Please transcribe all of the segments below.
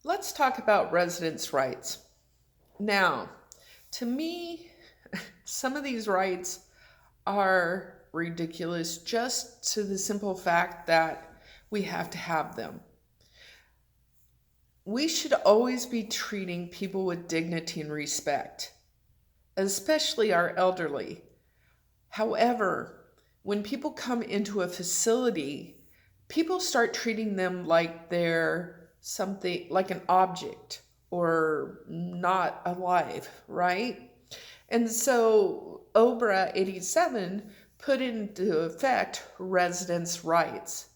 Let's talk about residents' rights. Now, to me, some of these rights are ridiculous just to the simple fact that we have to have them. We should always be treating people with dignity and respect, especially our elderly. However, when people come into a facility, people start treating them like they're something like an object or not alive, right? And so OBRA 87 put into effect residents' rights.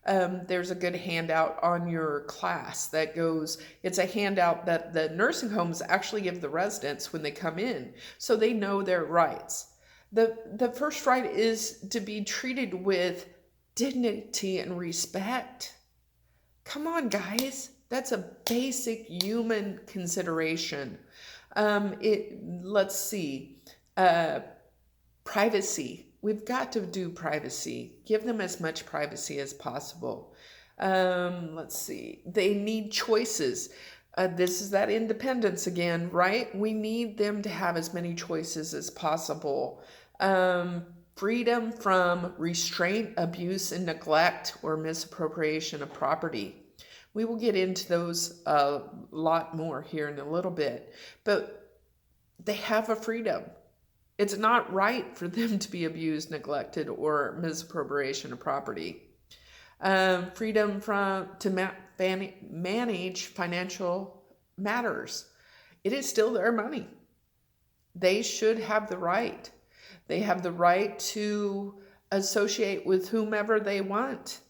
There's a good handout on your class that goes, it's a handout that the nursing homes actually give the residents when they come in so they know their rights. The first right is to be treated with dignity and respect. Come on, guys. That's a basic human consideration. Let's see. Privacy. We've got to do privacy. Give them as much privacy as possible. Let's see. They need choices. This is that independence again, right? We need them to have as many choices as possible. Freedom from restraint, abuse, and neglect or misappropriation of property. We will get into those a lot more here in a little bit, but they have a freedom. It's not right for them to be abused, neglected, or misappropriation of property. Freedom to manage financial matters. It is still their money. They should have the right. They have the right to associate with whomever they want.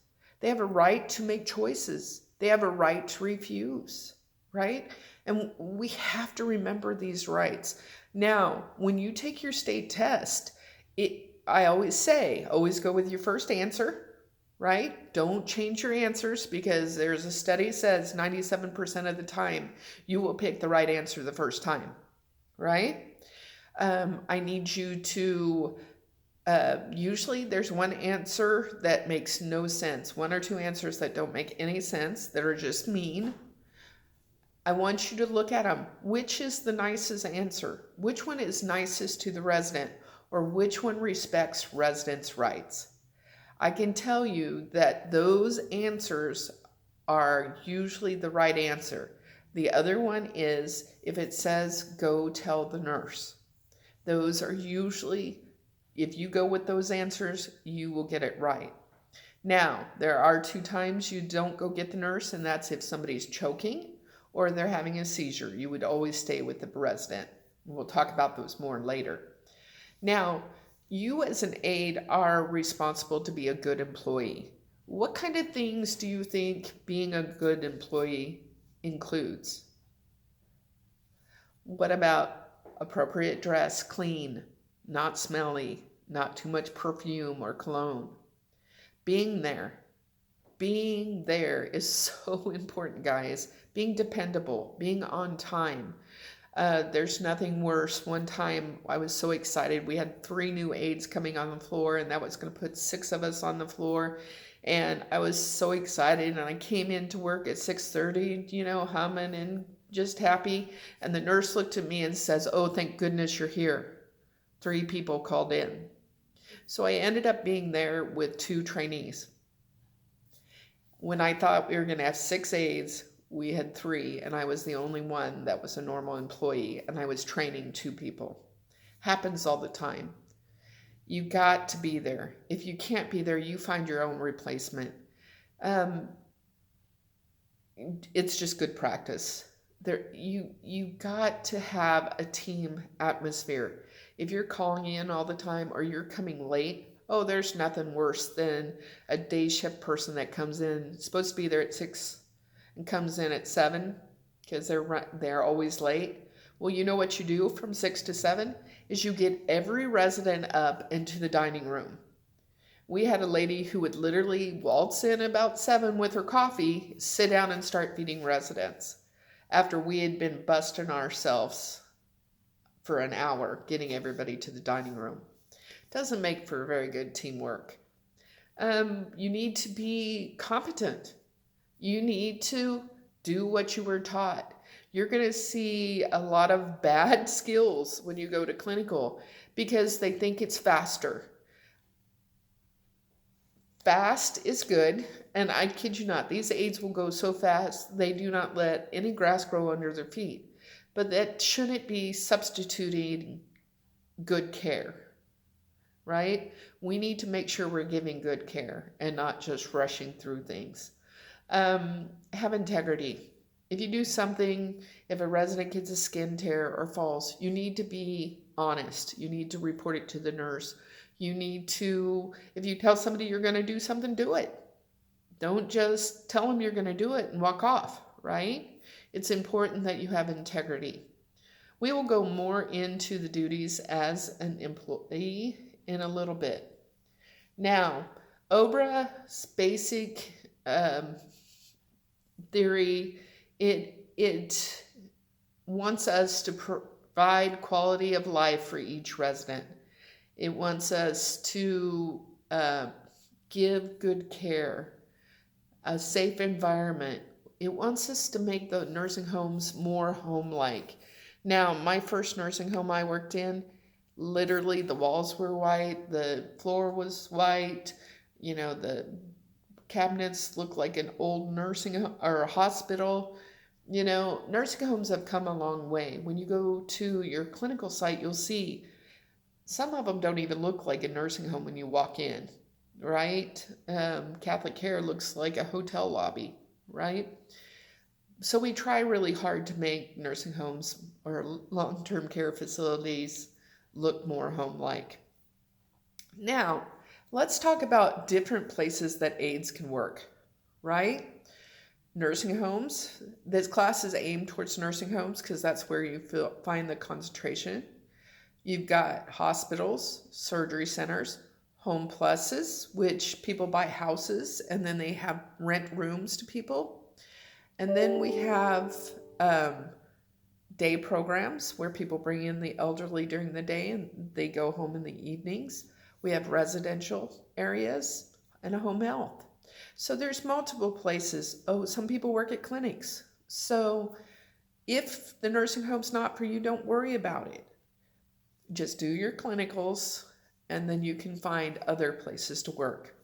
They have a right to make choices. They have a right to refuse, right? And we have to remember these rights. Now, when you take your state test, I always say, always go with your first answer, right? Don't change your answers because there's a study that says 97% of the time you will pick the right answer the first time, right? I need you to, usually there's one answer that makes no sense, one or two answers that don't make any sense, that are just mean. I want you to look at them. Which is the nicest answer? Which one is nicest to the resident? Or which one respects residents' rights? I can tell you that those answers are usually the right answer. The other one is if it says, go tell the nurse. Those are usually, if you go with those answers, you will get it right. Now, there are 2 times you don't go get the nurse, and that's if somebody's choking or they're having a seizure. You would always stay with the resident. We'll talk about those more later. Now, you as an aide are responsible to be a good employee. What kind of things do you think being a good employee includes? What about appropriate dress, clean, not smelly, not too much perfume or cologne? Being there. Being there is so important, guys. Being dependable, being on time. There's nothing worse. One time I was so excited. We had 3 new aides coming on the floor, and that was going to put 6 of us on the floor. And I was so excited, and I came into work at 6:30, humming and just happy. And the nurse looked at me and says, "Oh, thank goodness you're here." 3 people called in. So I ended up being there with 2 trainees. When I thought we were going to have 6 aides, we had 3, and I was the only one that was a normal employee, and I was training 2 people. Happens all the time. You got to be there. If you can't be there, you find your own replacement. It's just good practice. You got to have a team atmosphere. If you're calling in all the time or you're coming late, oh, there's nothing worse than a day shift person that comes in, supposed to be there at 6 and comes in at 7 because they're always late. Well, you know what you do from 6 to 7 is you get every resident up into the dining room. We had a lady who would literally waltz in about 7 with her coffee, sit down and start feeding residents after we had been busting ourselves for an hour getting everybody to the dining room. Doesn't make for very good teamwork. You need to be competent. You need to Do what you were taught. You're going to see a lot of bad skills when you go to clinical because they think it's faster. Fast is good, and I kid you not, these aides will go so fast they do not let any grass grow under their feet. But that shouldn't be substituting good care, right? We need to make sure we're giving good care and not just rushing through things. Have integrity. If you do something, if a resident gets a skin tear or falls, you need to be honest. You need to report it to the nurse. You need to, if you tell somebody you're going to do something, do it. Don't just tell them you're going to do it and walk off, right? It's important that you have integrity. We will go more into the duties as an employee in a little bit. Now, OBRA's basic theory, it wants us to provide quality of life for each resident. It wants us to give good care, a safe environment. It wants us to make the nursing homes more home-like. Now, my first nursing home I worked in, literally the walls were white, the floor was white, the cabinets looked like an old nursing home or a hospital. Nursing homes have come a long way. When you go to your clinical site, you'll see some of them don't even look like a nursing home when you walk in, right? Catholic Care looks like a hotel lobby, right? So we try really hard to make nursing homes or long-term care facilities look more home-like. Now, let's talk about different places that aides can work, right? Nursing homes. This class is aimed towards nursing homes because that's where you find the concentration. You've got hospitals, surgery centers, home pluses, which people buy houses and then they have rent rooms to people. And then we have day programs where people bring in the elderly during the day and they go home in the evenings. We have residential areas and a home health. So there's multiple places. Oh, some people work at clinics. So if the nursing home's not for you, don't worry about it. Just do your clinicals and then you can find other places to work.